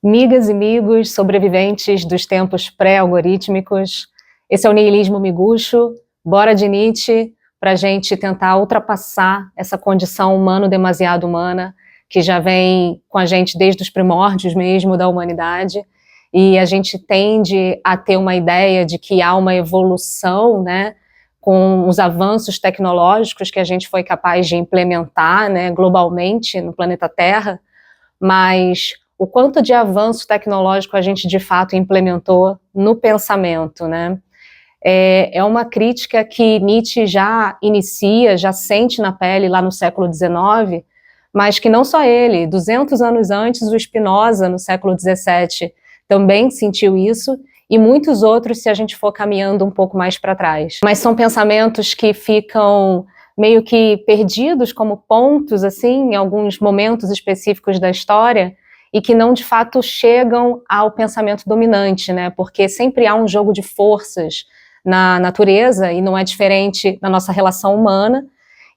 Migas e migos, sobreviventes dos tempos pré-algorítmicos. Esse é o Niilismo Miguxo. Bora de Nietzsche para a gente tentar ultrapassar essa condição humano demasiado humana que já vem com a gente desde os primórdios mesmo da humanidade. E a gente tende a ter uma ideia de que há uma evolução, né, com os avanços tecnológicos que a gente foi capaz de implementar, né, globalmente no planeta Terra, mas o quanto de avanço tecnológico a gente de fato implementou no pensamento, né? É uma crítica que Nietzsche já inicia, já sente na pele lá no século XIX, mas que não só ele, 200 anos antes, o Spinoza, no século XVII, também sentiu isso, e muitos outros, se a gente for caminhando um pouco mais para trás. Mas são pensamentos que ficam meio que perdidos como pontos, assim, em alguns momentos específicos da história, e que não, de fato, chegam ao pensamento dominante, né? Porque sempre há um jogo de forças na natureza, e não é diferente na nossa relação humana,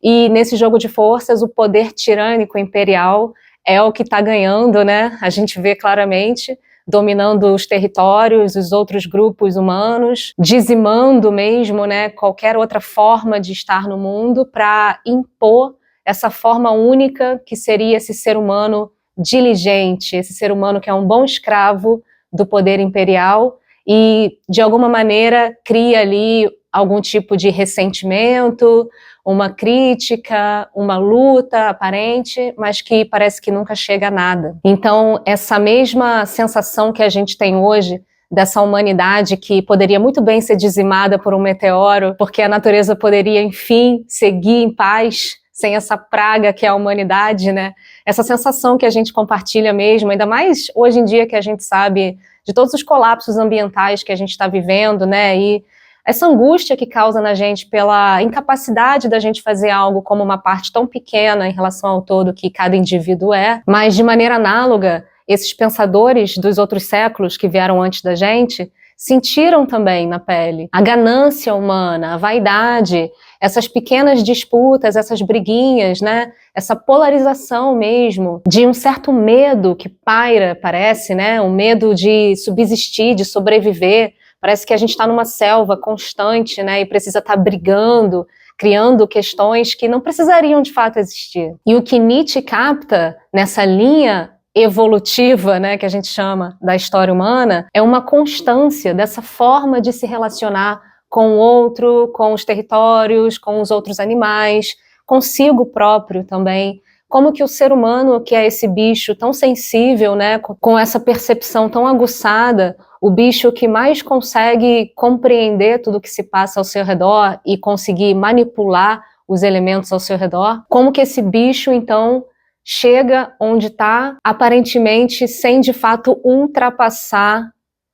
e nesse jogo de forças, o poder tirânico imperial é o que está ganhando, né? A gente vê claramente, dominando os territórios, os outros grupos humanos, dizimando mesmo, né, qualquer outra forma de estar no mundo para impor essa forma única que seria esse ser humano diligente, esse ser humano que é um bom escravo do poder imperial e, de alguma maneira, cria ali algum tipo de ressentimento, uma crítica, uma luta aparente, mas que parece que nunca chega a nada. Então, essa mesma sensação que a gente tem hoje dessa humanidade que poderia muito bem ser dizimada por um meteoro, porque a natureza poderia, enfim, seguir em paz, sem essa praga que é a humanidade, né? Essa sensação que a gente compartilha mesmo, ainda mais hoje em dia que a gente sabe de todos os colapsos ambientais que a gente está vivendo, né? E essa angústia que causa na gente pela incapacidade da gente fazer algo como uma parte tão pequena em relação ao todo que cada indivíduo é, mas de maneira análoga, esses pensadores dos outros séculos que vieram antes da gente sentiram também na pele a ganância humana, a vaidade, essas pequenas disputas, essas briguinhas, né? Essa polarização mesmo, de um certo medo que paira, parece, né? Um medo de subsistir, de sobreviver. Parece que a gente está numa selva constante, né? E precisa estar brigando, criando questões que não precisariam de fato existir. E o que Nietzsche capta nessa linha evolutiva, né, que a gente chama da história humana, é uma constância dessa forma de se relacionar com o outro, com os territórios, com os outros animais, consigo próprio também. Como que o ser humano, que é esse bicho tão sensível, né, com essa percepção tão aguçada, o bicho que mais consegue compreender tudo o que se passa ao seu redor e conseguir manipular os elementos ao seu redor, como que esse bicho, então, chega onde está, aparentemente sem de fato ultrapassar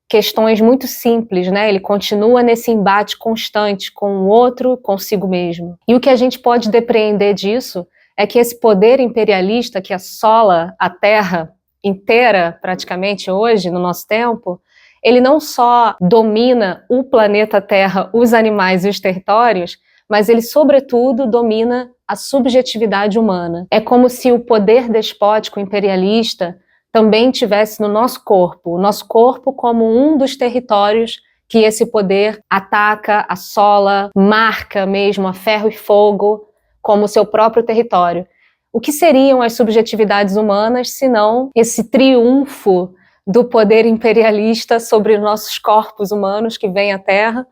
questões muito simples, né? Ele continua nesse embate constante com o outro, consigo mesmo. E o que a gente pode depreender disso é que esse poder imperialista que assola a Terra inteira, praticamente hoje, no nosso tempo, ele não só domina o planeta Terra, os animais e os territórios, mas ele, sobretudo, domina a subjetividade humana. É como se o poder despótico imperialista também tivesse no nosso corpo, o nosso corpo como um dos territórios que esse poder ataca, assola, marca mesmo a ferro e fogo como seu próprio território. O que seriam as subjetividades humanas se não esse triunfo do poder imperialista sobre nossos corpos humanos que vem à Terra,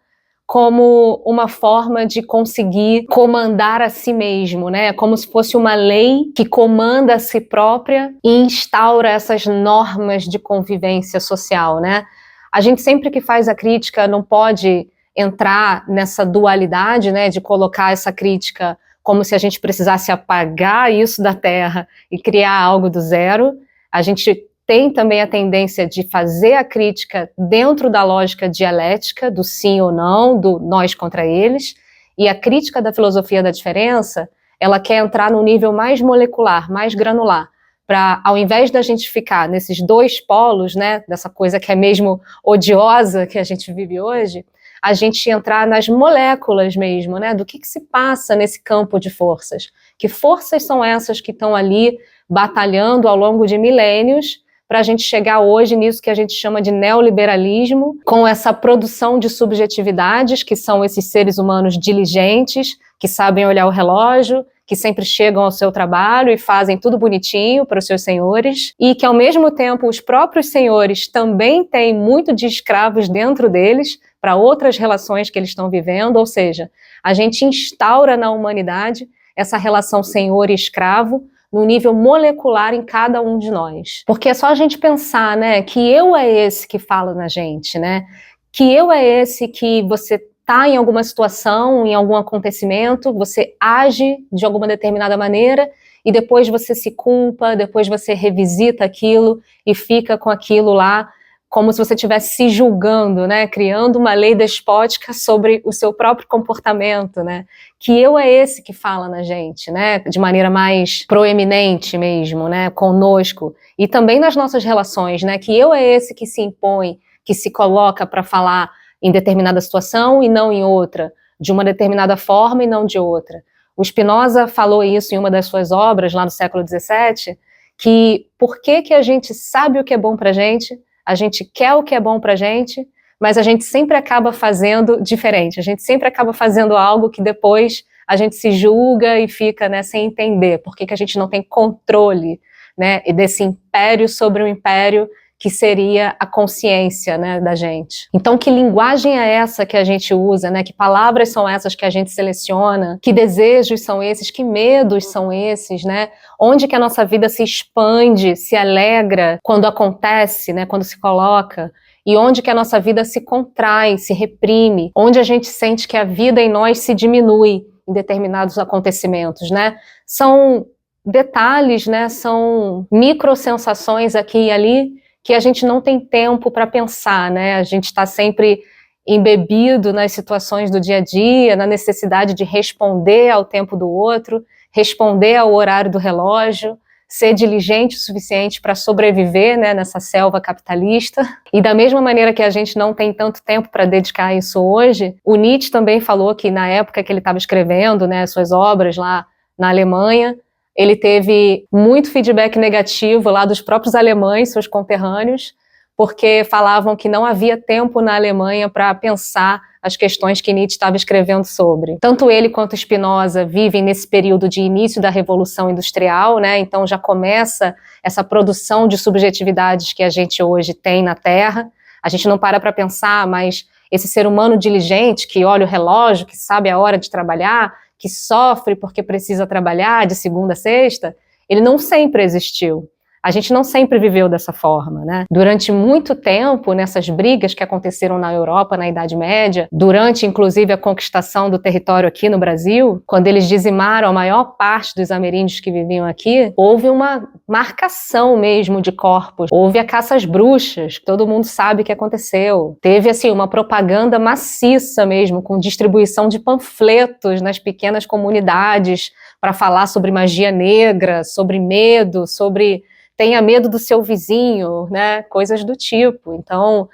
como uma forma de conseguir comandar a si mesmo, né? Como se fosse uma lei que comanda a si própria e instaura essas normas de convivência social, né? A gente sempre que faz a crítica não pode entrar nessa dualidade, né? De colocar essa crítica como se a gente precisasse apagar isso da Terra e criar algo do zero. A gente tem também a tendência de fazer a crítica dentro da lógica dialética, do sim ou não, do nós contra eles, e a crítica da filosofia da diferença, ela quer entrar no nível mais molecular, mais granular, para, ao invés da gente ficar nesses dois polos, né, dessa coisa que é mesmo odiosa que a gente vive hoje, a gente entrar nas moléculas mesmo, né, do que se passa nesse campo de forças. Que forças são essas que estão ali batalhando ao longo de milênios para a gente chegar hoje nisso que a gente chama de neoliberalismo, com essa produção de subjetividades, que são esses seres humanos diligentes, que sabem olhar o relógio, que sempre chegam ao seu trabalho e fazem tudo bonitinho para os seus senhores, e que ao mesmo tempo os próprios senhores também têm muito de escravos dentro deles, para outras relações que eles estão vivendo, ou seja, a gente instaura na humanidade essa relação senhor e escravo no nível molecular em cada um de nós. Porque é só a gente pensar, né, que eu é esse que fala na gente, né, que eu é esse que você está em alguma situação, em algum acontecimento, você age de alguma determinada maneira e depois você se culpa, depois você revisita aquilo e fica com aquilo lá como se você estivesse se julgando, né, criando uma lei despótica sobre o seu próprio comportamento, né, que eu é esse que fala na gente, né, de maneira mais proeminente mesmo, né, conosco, e também nas nossas relações, né, que eu é esse que se impõe, que se coloca para falar em determinada situação e não em outra, de uma determinada forma e não de outra. O Spinoza falou isso em uma das suas obras, lá no século XVII, que por que a gente sabe o que é bom para a gente quer o que é bom pra gente, mas a gente sempre acaba fazendo diferente, a gente sempre acaba fazendo algo que depois a gente se julga e fica, né, sem entender por que a gente não tem controle, né, desse império sobre o império que seria a consciência, né, da gente. Então, que linguagem é essa que a gente usa, né? Que palavras são essas que a gente seleciona? Que desejos são esses? Que medos são esses, né? Onde que a nossa vida se expande, se alegra quando acontece, né? Quando se coloca? E onde que a nossa vida se contrai, se reprime? Onde a gente sente que a vida em nós se diminui em determinados acontecimentos, né? São detalhes, né? São microsensações aqui e ali que a gente não tem tempo para pensar, né? A gente está sempre embebido nas situações do dia a dia, na necessidade de responder ao tempo do outro, responder ao horário do relógio, ser diligente o suficiente para sobreviver, né, nessa selva capitalista. E da mesma maneira que a gente não tem tanto tempo para dedicar a isso hoje, o Nietzsche também falou que na época que ele estava escrevendo, né, suas obras lá na Alemanha, ele teve muito feedback negativo lá dos próprios alemães, seus conterrâneos, porque falavam que não havia tempo na Alemanha para pensar as questões que Nietzsche estava escrevendo sobre. Tanto ele quanto Spinoza vivem nesse período de início da Revolução Industrial, né? Então já começa essa produção de subjetividades que a gente hoje tem na Terra. A gente não para pensar, mas esse ser humano diligente, que olha o relógio, que sabe a hora de trabalhar, que sofre porque precisa trabalhar de segunda a sexta, ele não sempre existiu. A gente não sempre viveu dessa forma, né? Durante muito tempo, nessas brigas que aconteceram na Europa, na Idade Média, durante, inclusive, a conquistação do território aqui no Brasil, quando eles dizimaram a maior parte dos ameríndios que viviam aqui, houve uma marcação mesmo de corpos. Houve a caça às bruxas, que todo mundo sabe que aconteceu. Teve, assim, uma propaganda maciça mesmo, com distribuição de panfletos nas pequenas comunidades para falar sobre magia negra, sobre medo, sobre tenha medo do seu vizinho, né? Coisas do tipo. Então,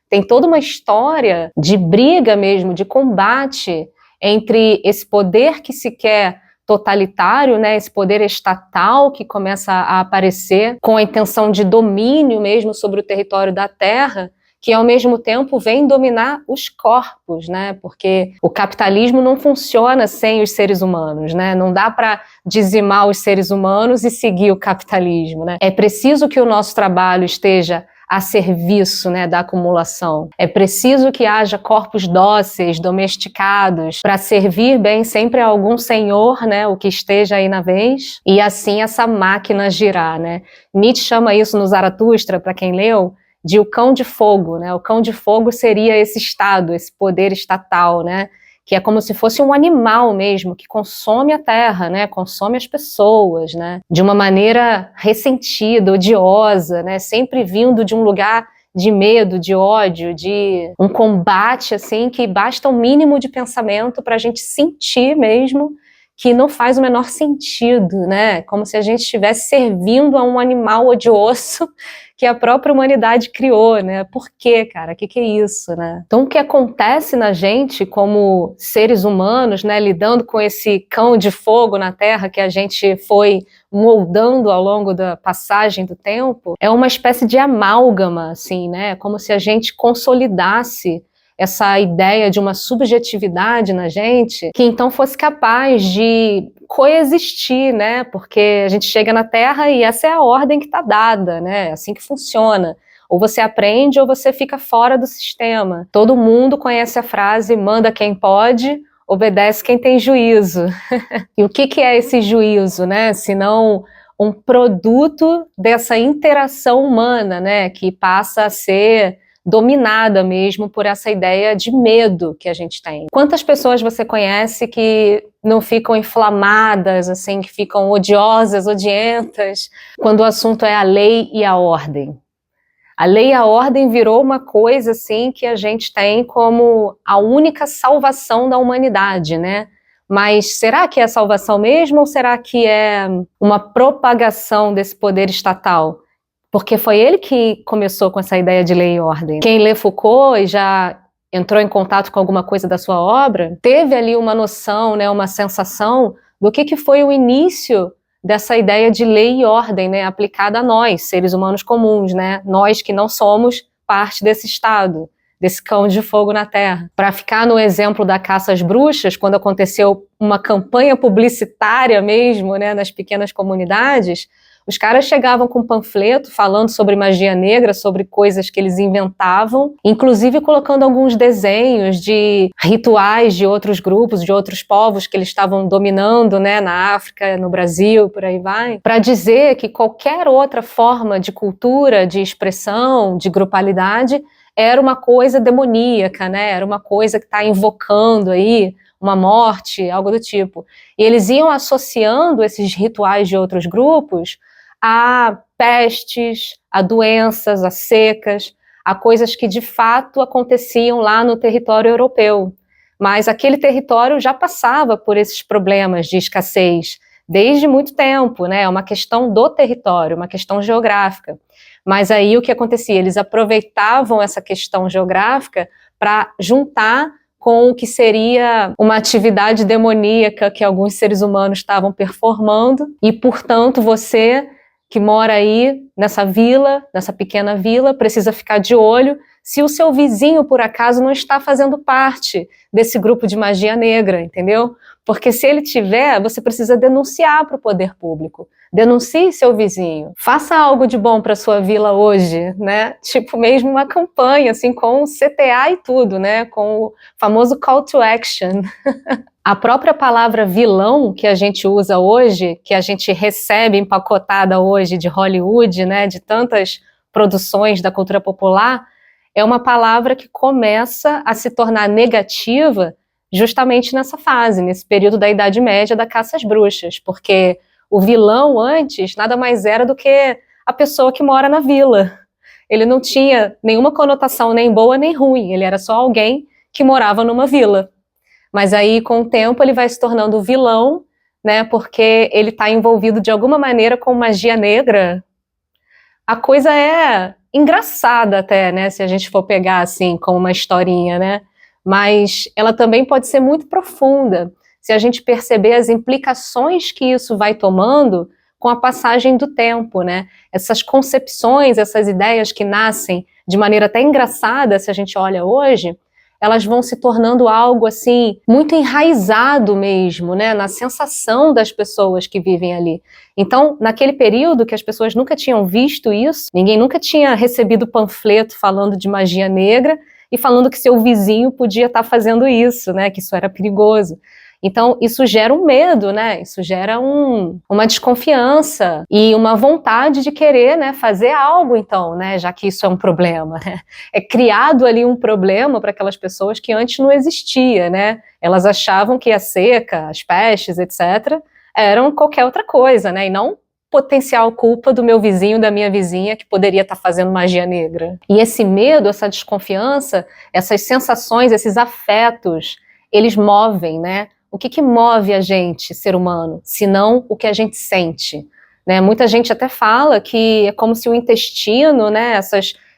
tem toda uma história de briga mesmo, de combate entre esse poder que se quer totalitário, né? Esse poder estatal que começa a aparecer com a intenção de domínio mesmo sobre o território da Terra, que ao mesmo tempo vem dominar os corpos, né? Porque o capitalismo não funciona sem os seres humanos, né? Não dá para dizimar os seres humanos e seguir o capitalismo, né? É preciso que o nosso trabalho esteja a serviço, né, da acumulação. É preciso que haja corpos dóceis, domesticados, para servir bem sempre a algum senhor, né, o que esteja aí na vez, e assim essa máquina girar, né? Nietzsche chama isso no Zaratustra, para quem leu, de o cão de fogo, né? O cão de fogo seria esse estado, esse poder estatal, né? Que é como se fosse um animal mesmo, que consome a terra, né? Consome as pessoas, né? De uma maneira ressentida, odiosa, né? Sempre vindo de um lugar de medo, de ódio, de um combate, assim, que basta um mínimo de pensamento para a gente sentir mesmo que não faz o menor sentido, né? Como se a gente estivesse servindo a um animal odioso que a própria humanidade criou, né? Por quê, cara? O que é isso, né? Então, o que acontece na gente como seres humanos, né, lidando com esse cão de fogo na Terra que a gente foi moldando ao longo da passagem do tempo, é uma espécie de amálgama, assim, né? Como se a gente consolidasse essa ideia de uma subjetividade na gente, que então fosse capaz de coexistir, né? Porque a gente chega na Terra e essa é a ordem que está dada, né? É assim que funciona. Ou você aprende ou você fica fora do sistema. Todo mundo conhece a frase: manda quem pode, obedece quem tem juízo. E o que é esse juízo, né? Senão um produto dessa interação humana, né? Que passa a ser dominada mesmo por essa ideia de medo que a gente tem. Quantas pessoas você conhece que não ficam inflamadas, assim, que ficam odiosas, odientas, quando o assunto é a lei e a ordem? A lei e a ordem virou uma coisa, assim, que a gente tem como a única salvação da humanidade, né? Mas será que é a salvação mesmo ou será que é uma propagação desse poder estatal? Porque foi ele que começou com essa ideia de lei e ordem. Quem lê Foucault e já entrou em contato com alguma coisa da sua obra, teve ali uma noção, né, uma sensação do que foi o início dessa ideia de lei e ordem, né, aplicada a nós, seres humanos comuns, né, nós que não somos parte desse Estado, desse cão de fogo na Terra. Para ficar no exemplo da caça às bruxas, quando aconteceu uma campanha publicitária mesmo, né, nas pequenas comunidades, os caras chegavam com um panfleto falando sobre magia negra, sobre coisas que eles inventavam, inclusive colocando alguns desenhos de rituais de outros grupos, de outros povos que eles estavam dominando, né, na África, no Brasil, por aí vai, para dizer que qualquer outra forma de cultura, de expressão, de grupalidade, era uma coisa demoníaca, né, era uma coisa que está invocando aí uma morte, algo do tipo. E eles iam associando esses rituais de outros grupos a pestes, a doenças, a secas, a coisas que de fato aconteciam lá no território europeu. Mas aquele território já passava por esses problemas de escassez desde muito tempo, né? É uma questão do território, uma questão geográfica. Mas aí o que acontecia? Eles aproveitavam essa questão geográfica para juntar com o que seria uma atividade demoníaca que alguns seres humanos estavam performando, e, portanto, você que mora aí nessa vila, nessa pequena vila, precisa ficar de olho se o seu vizinho, por acaso, não está fazendo parte desse grupo de magia negra, entendeu? Porque se ele tiver, você precisa denunciar para o poder público. Denuncie seu vizinho. Faça algo de bom para sua vila hoje, né? Tipo mesmo uma campanha, assim, com CTA e tudo, né? Com o famoso call to action. A própria palavra vilão que a gente usa hoje, que a gente recebe empacotada hoje de Hollywood, né? De tantas produções da cultura popular, é uma palavra que começa a se tornar negativa justamente nessa fase, nesse período da Idade Média da caça às bruxas, porque o vilão antes nada mais era do que a pessoa que mora na vila. Ele não tinha nenhuma conotação nem boa nem ruim, ele era só alguém que morava numa vila. Mas aí, com o tempo, ele vai se tornando vilão, né, porque ele está envolvido de alguma maneira com magia negra. A coisa é engraçada até, né, se a gente for pegar assim como uma historinha, né, mas ela também pode ser muito profunda, se a gente perceber as implicações que isso vai tomando com a passagem do tempo, né, essas concepções, essas ideias que nascem de maneira até engraçada, se a gente olha hoje, elas vão se tornando algo assim, muito enraizado mesmo, né, na sensação das pessoas que vivem ali. Então, naquele período que as pessoas nunca tinham visto isso, ninguém nunca tinha recebido panfleto falando de magia negra e falando que seu vizinho podia estar fazendo isso, né, que isso era perigoso. Então, isso gera um medo, né? Isso gera uma desconfiança e uma vontade de querer, né, fazer algo, então, né? Já que isso é um problema, né? É criado ali um problema para aquelas pessoas que antes não existia, né? Elas achavam que a seca, as pestes, etc., eram qualquer outra coisa, né? E não potencial culpa do meu vizinho, da minha vizinha, que poderia estar fazendo magia negra. E esse medo, essa desconfiança, essas sensações, esses afetos, eles movem, né? O que move a gente, ser humano, senão o que a gente sente? né? Muita gente até fala que é como se o intestino, né,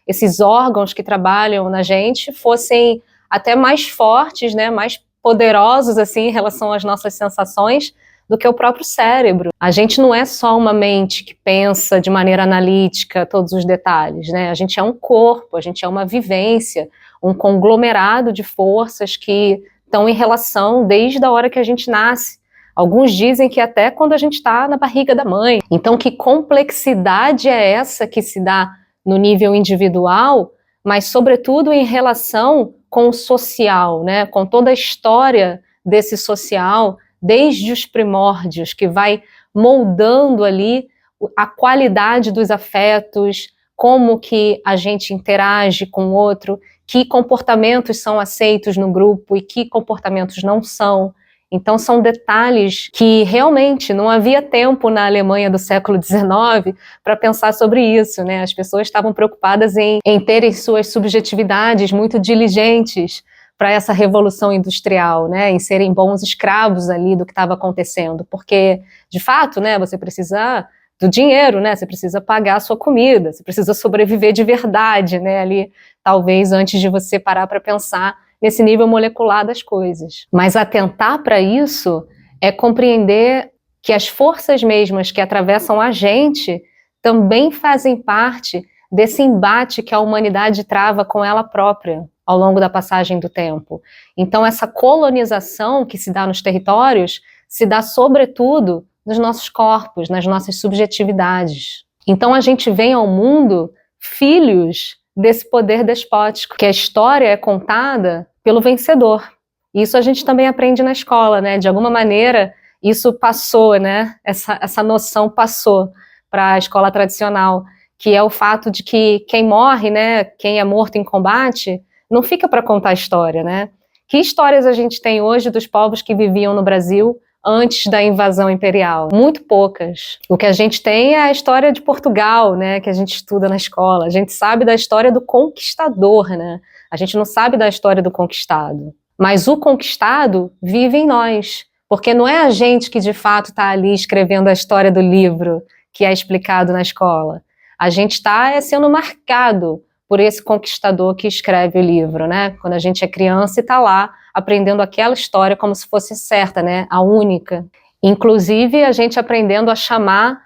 esses órgãos que trabalham na gente fossem até mais fortes, né, mais poderosos assim, em relação às nossas sensações do que o próprio cérebro. A gente não é só uma mente que pensa de maneira analítica todos os detalhes, né? A gente é um corpo, a gente é uma vivência, um conglomerado de forças que estão em relação desde a hora que a gente nasce. Alguns dizem que até quando a gente está na barriga da mãe. Então, que complexidade é essa que se dá no nível individual, mas sobretudo em relação com o social, né? Com toda a história desse social, desde os primórdios, que vai moldando ali a qualidade dos afetos, como que a gente interage com o outro, que comportamentos são aceitos no grupo e que comportamentos não são. Então são detalhes que realmente não havia tempo na Alemanha do século XIX para pensar sobre isso, né? As pessoas estavam preocupadas em terem suas subjetividades muito diligentes para essa revolução industrial, né? Em serem bons escravos ali do que estava acontecendo, porque de fato, né? Você precisa do dinheiro, né? Você precisa pagar a sua comida, você precisa sobreviver de verdade, né? Ali, talvez antes de você parar para pensar nesse nível molecular das coisas. Mas atentar para isso é compreender que as forças mesmas que atravessam a gente também fazem parte desse embate que a humanidade trava com ela própria ao longo da passagem do tempo. Então essa colonização que se dá nos territórios se dá sobretudo nos nossos corpos, nas nossas subjetividades. Então a gente vem ao mundo filhos desse poder despótico, que a história é contada pelo vencedor. Isso a gente também aprende na escola, né? De alguma maneira, isso passou, né? Essa noção passou para a escola tradicional, que é o fato de que quem morre, né? Quem é morto em combate, não fica para contar a história, né? Que histórias a gente tem hoje dos povos que viviam no Brasil antes da invasão imperial? Muito poucas. O que a gente tem é a história de Portugal, né, que a gente estuda na escola. A gente sabe da história do conquistador, né? A gente não sabe da história do conquistado. Mas o conquistado vive em nós, porque não é a gente que de fato está ali escrevendo a história do livro que é explicado na escola. A gente está sendo marcado por esse conquistador que escreve o livro, né? Quando a gente é criança e está lá aprendendo aquela história como se fosse certa, né? A única. Inclusive, a gente aprendendo a chamar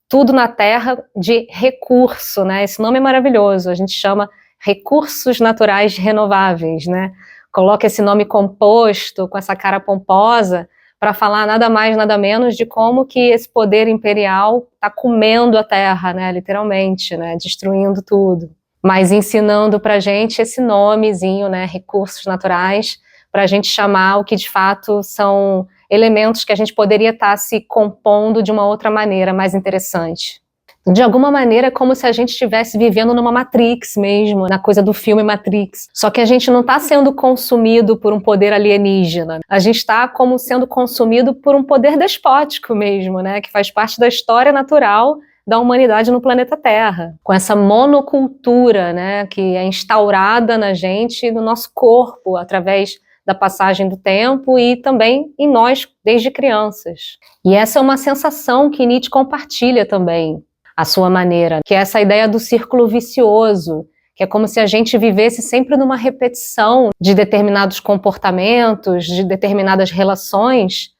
tudo na Terra de recurso, né? Esse nome é maravilhoso, a gente chama recursos naturais renováveis, né? Coloca esse nome composto, com essa cara pomposa, para falar nada mais, nada menos de como que esse poder imperial está comendo a Terra, né? Literalmente, né? Destruindo tudo. Mas ensinando para a gente esse nomezinho, né? Recursos naturais, para a gente chamar o que de fato são elementos que a gente poderia estar se compondo de uma outra maneira mais interessante. De alguma maneira é como se a gente estivesse vivendo numa Matrix mesmo, na coisa do filme Matrix. Só que a gente não está sendo consumido por um poder alienígena. A gente está como sendo consumido por um poder despótico mesmo, né? Que faz parte da história natural da humanidade no planeta Terra, com essa monocultura, né, que é instaurada na gente, no nosso corpo, através da passagem do tempo e também em nós, desde crianças. E essa é uma sensação que Nietzsche compartilha também, à sua maneira, que é essa ideia do círculo vicioso, que é como se a gente vivesse sempre numa repetição de determinados comportamentos, de determinadas relações,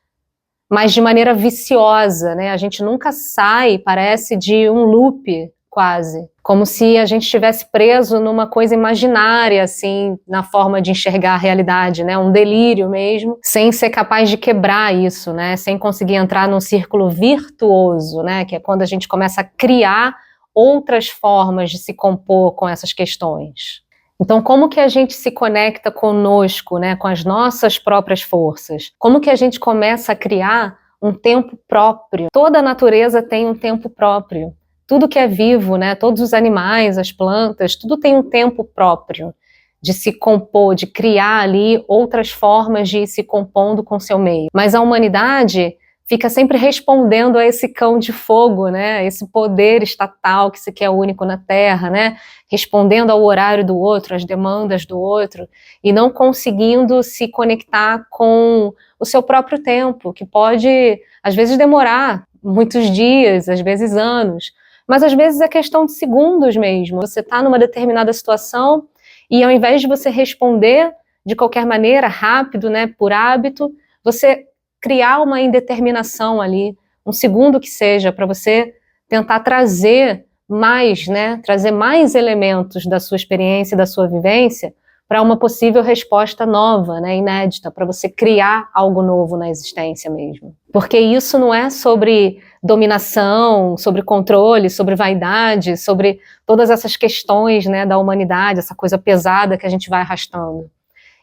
mas de maneira viciosa, né? A gente nunca sai, parece, de um loop, quase. Como se a gente estivesse preso numa coisa imaginária, assim, na forma de enxergar a realidade, né? Um delírio mesmo, sem ser capaz de quebrar isso, né? Sem conseguir entrar num círculo virtuoso, né? Que é quando a gente começa a criar outras formas de se compor com essas questões. Então, como que a gente se conecta conosco, né, com as nossas próprias forças? Como que a gente começa a criar um tempo próprio? Toda a natureza tem um tempo próprio. Tudo que é vivo, né, todos os animais, as plantas, tudo tem um tempo próprio de se compor, de criar ali outras formas de ir se compondo com seu meio. Mas a humanidade fica sempre respondendo a esse cão de fogo, né? Esse poder estatal que se quer único na Terra, né? Respondendo ao horário do outro, às demandas do outro, e não conseguindo se conectar com o seu próprio tempo, que pode, às vezes, demorar muitos dias, às vezes anos, mas às vezes é questão de segundos mesmo. Você está numa determinada situação e ao invés de você responder de qualquer maneira, rápido, né, por hábito, você criar uma indeterminação ali, um segundo que seja, para você tentar trazer mais, né, trazer mais elementos da sua experiência, da sua vivência, para uma possível resposta nova, né, inédita, para você criar algo novo na existência mesmo. Porque isso não é sobre dominação, sobre controle, sobre vaidade, sobre todas essas questões, né, da humanidade, essa coisa pesada que a gente vai arrastando.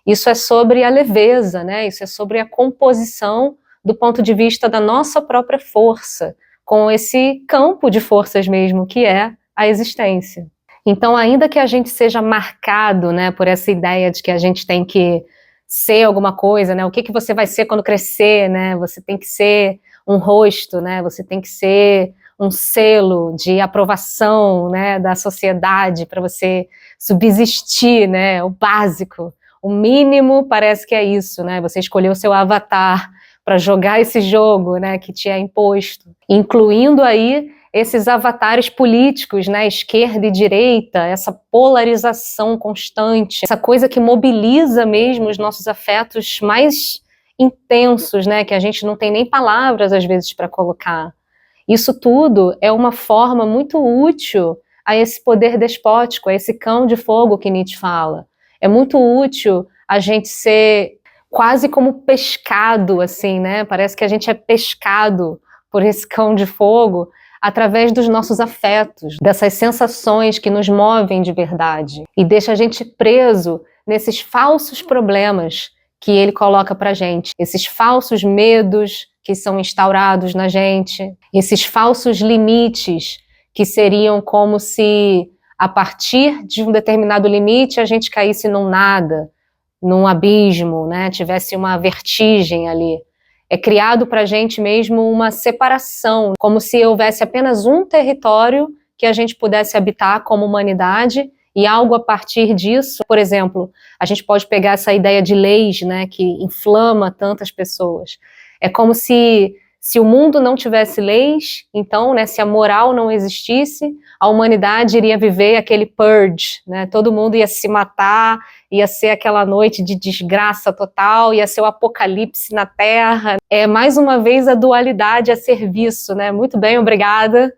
Isso é sobre a leveza, né? Isso é sobre a composição do ponto de vista da nossa própria força, com esse campo de forças mesmo, que é a existência. Então, ainda que a gente seja marcado, né, por essa ideia de que a gente tem que ser alguma coisa, né? O que você vai ser quando crescer, né? Você tem que ser um rosto, né? Você tem que ser um selo de aprovação, né, da sociedade para você subsistir, né? O básico. O mínimo parece que é isso, né? Você escolheu o seu avatar para jogar esse jogo, né, que te é imposto, incluindo aí esses avatares políticos, né, esquerda e direita, essa polarização constante, essa coisa que mobiliza mesmo os nossos afetos mais intensos, né, que a gente não tem nem palavras às vezes para colocar. Isso tudo é uma forma muito útil a esse poder despótico, a esse cão de fogo que Nietzsche fala. É muito útil a gente ser quase como pescado, assim, né? Parece que a gente é pescado por esse cão de fogo através dos nossos afetos, dessas sensações que nos movem de verdade e deixa a gente preso nesses falsos problemas que ele coloca pra gente, esses falsos medos que são instaurados na gente, esses falsos limites que seriam como se a partir de um determinado limite a gente caísse num nada, num abismo, né? Tivesse uma vertigem ali. É criado para a gente mesmo uma separação, como se houvesse apenas um território que a gente pudesse habitar como humanidade e algo a partir disso. Por exemplo, a gente pode pegar essa ideia de leis, né, que inflama tantas pessoas. É como se o mundo não tivesse leis, então, né, se a moral não existisse, a humanidade iria viver aquele purge, né? Todo mundo ia se matar, ia ser aquela noite de desgraça total, ia ser o apocalipse na Terra. É mais uma vez a dualidade a serviço, né? Muito bem, obrigada.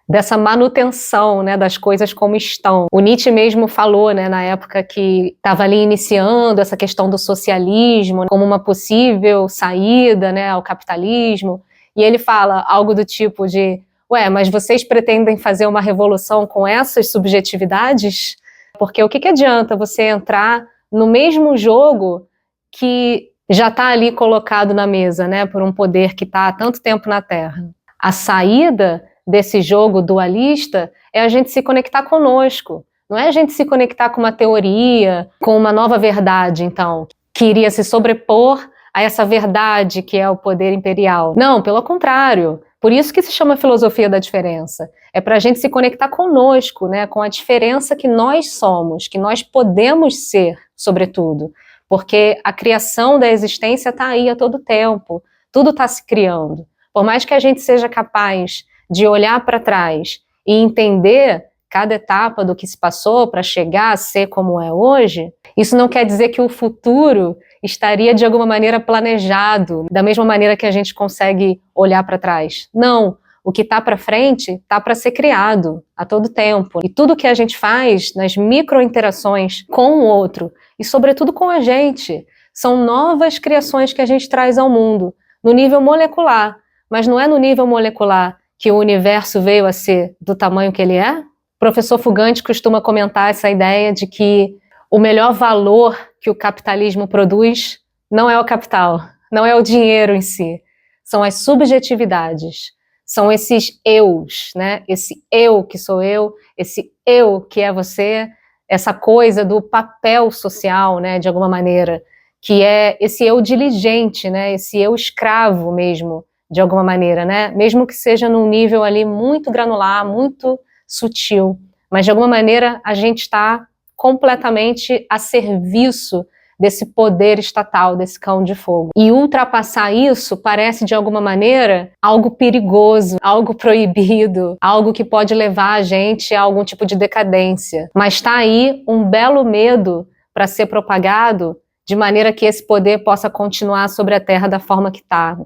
Dessa manutenção, né, das coisas como estão. O Nietzsche mesmo falou, né, na época que estava ali iniciando essa questão do socialismo como uma possível saída, né, ao capitalismo, e ele fala algo do tipo de: ué, mas vocês pretendem fazer uma revolução com essas subjetividades? Porque o que adianta você entrar no mesmo jogo que já está ali colocado na mesa, né, por um poder que está há tanto tempo na Terra? A saída desse jogo dualista é a gente se conectar conosco, não é a gente se conectar com uma teoria, com uma nova verdade, então, que iria se sobrepor a essa verdade que é o poder imperial. Não, pelo contrário. Por isso que se chama filosofia da diferença. É para a gente se conectar conosco, né, com a diferença que nós somos, que nós podemos ser, sobretudo. Porque a criação da existência está aí a todo tempo. Tudo está se criando. Por mais que a gente seja capaz de olhar para trás e entender cada etapa do que se passou para chegar a ser como é hoje, isso não quer dizer que o futuro estaria de alguma maneira planejado, da mesma maneira que a gente consegue olhar para trás. Não, o que está para frente está para ser criado a todo tempo. E tudo que a gente faz nas micro-interações com o outro, e sobretudo com a gente, são novas criações que a gente traz ao mundo, no nível molecular. Mas não é no nível molecular que o universo veio a ser do tamanho que ele é? O professor Fugante costuma comentar essa ideia de que o melhor valor que o capitalismo produz não é o capital, não é o dinheiro em si, são as subjetividades, são esses eus, né? Esse eu que sou eu, esse eu que é você, essa coisa do papel social, né, de alguma maneira, que é esse eu diligente, né, esse eu escravo mesmo, de alguma maneira, né? Mesmo que seja num nível ali muito granular, muito sutil, mas de alguma maneira a gente está completamente a serviço desse poder estatal, desse cão de fogo. E ultrapassar isso parece, de alguma maneira, algo perigoso, algo proibido, algo que pode levar a gente a algum tipo de decadência. Mas está aí um belo medo para ser propagado, de maneira que esse poder possa continuar sobre a Terra da forma que está.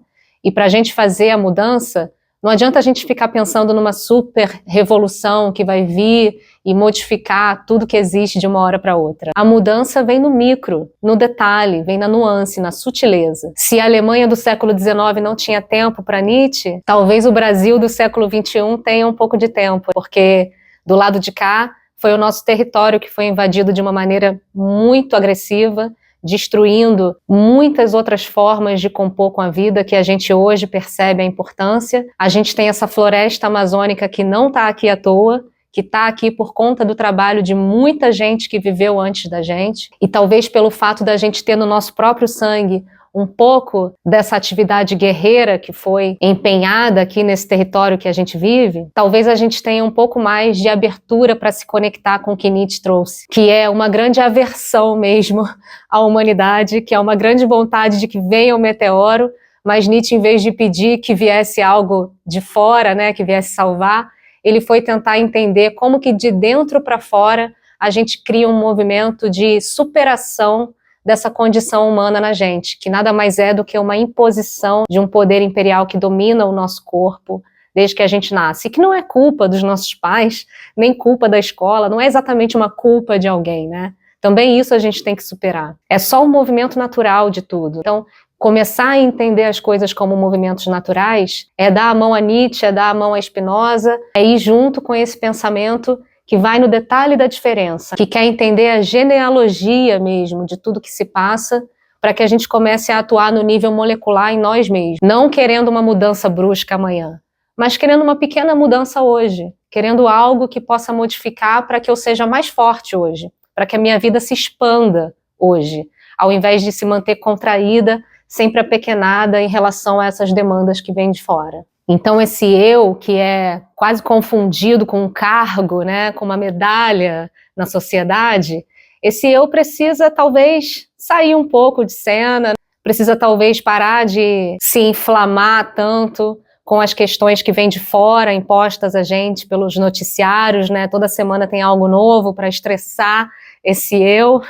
E para a gente fazer a mudança, não adianta a gente ficar pensando numa super revolução que vai vir e modificar tudo que existe de uma hora para outra. A mudança vem no micro, no detalhe, vem na nuance, na sutileza. Se a Alemanha do século XIX não tinha tempo para Nietzsche, talvez o Brasil do século XXI tenha um pouco de tempo, porque do lado de cá foi o nosso território que foi invadido de uma maneira muito agressiva, destruindo muitas outras formas de compor com a vida que a gente hoje percebe a importância. A gente tem essa floresta amazônica que não está aqui à toa, que está aqui por conta do trabalho de muita gente que viveu antes da gente, e talvez pelo fato da gente ter no nosso próprio sangue um pouco dessa atividade guerreira que foi empenhada aqui nesse território que a gente vive, talvez a gente tenha um pouco mais de abertura para se conectar com o que Nietzsche trouxe, que é uma grande aversão mesmo à humanidade, que é uma grande vontade de que venha o meteoro, mas Nietzsche, em vez de pedir que viesse algo de fora, né, que viesse salvar, ele foi tentar entender como que de dentro para fora a gente cria um movimento de superação dessa condição humana na gente, que nada mais é do que uma imposição de um poder imperial que domina o nosso corpo desde que a gente nasce, e que não é culpa dos nossos pais, nem culpa da escola, não é exatamente uma culpa de alguém, né? Também isso a gente tem que superar. É só um movimento natural de tudo. Então, começar a entender as coisas como movimentos naturais é dar a mão a Nietzsche, é dar a mão a Spinoza, é ir junto com esse pensamento que vai no detalhe da diferença, que quer entender a genealogia mesmo de tudo que se passa, para que a gente comece a atuar no nível molecular em nós mesmos. Não querendo uma mudança brusca amanhã, mas querendo uma pequena mudança hoje, querendo algo que possa modificar para que eu seja mais forte hoje, para que a minha vida se expanda hoje, ao invés de se manter contraída, sempre apequenada em relação a essas demandas que vêm de fora. Então esse eu, que é quase confundido com um cargo, né, com uma medalha na sociedade, esse eu precisa talvez sair um pouco de cena, precisa talvez parar de se inflamar tanto com as questões que vêm de fora, impostas a gente pelos noticiários, né? Toda semana tem algo novo para estressar esse eu.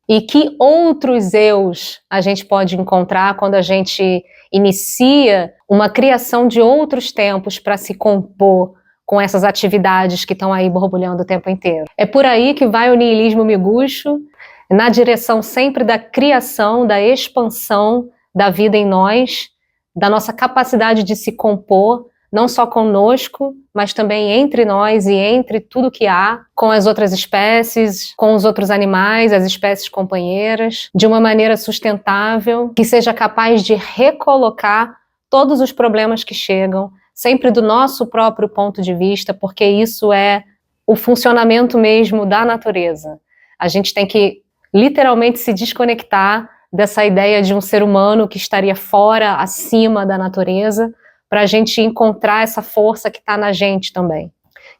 E que outros eus a gente pode encontrar quando a gente inicia uma criação de outros tempos para se compor com essas atividades que estão aí borbulhando o tempo inteiro. É por aí que vai o niilismo miguxo, na direção sempre da criação, da expansão da vida em nós, da nossa capacidade de se compor, não só conosco, mas também entre nós e entre tudo que há, com as outras espécies, com os outros animais, as espécies companheiras, de uma maneira sustentável, que seja capaz de recolocar todos os problemas que chegam, sempre do nosso próprio ponto de vista, porque isso é o funcionamento mesmo da natureza. A gente tem que literalmente se desconectar dessa ideia de um ser humano que estaria fora, acima da natureza, para a gente encontrar essa força que está na gente também,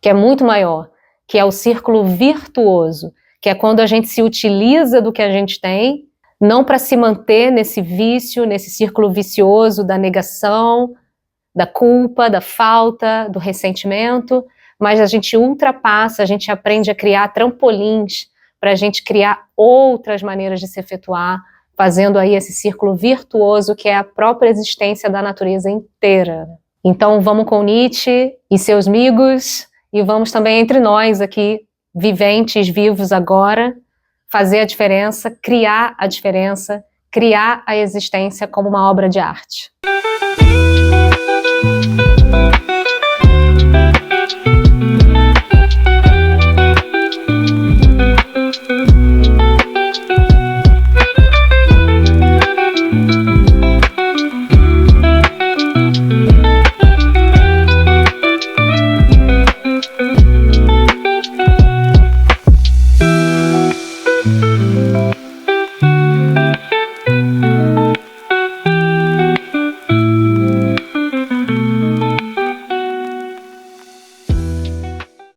que é muito maior, que é o círculo virtuoso, que é quando a gente se utiliza do que a gente tem, não para se manter nesse vício, nesse círculo vicioso da negação, da culpa, da falta, do ressentimento, mas a gente ultrapassa, a gente aprende a criar trampolins para a gente criar outras maneiras de se efetuar, fazendo aí esse círculo virtuoso que é a própria existência da natureza inteira. Então vamos com Nietzsche e seus amigos, e vamos também entre nós aqui, viventes, vivos agora, fazer a diferença, criar a existência como uma obra de arte.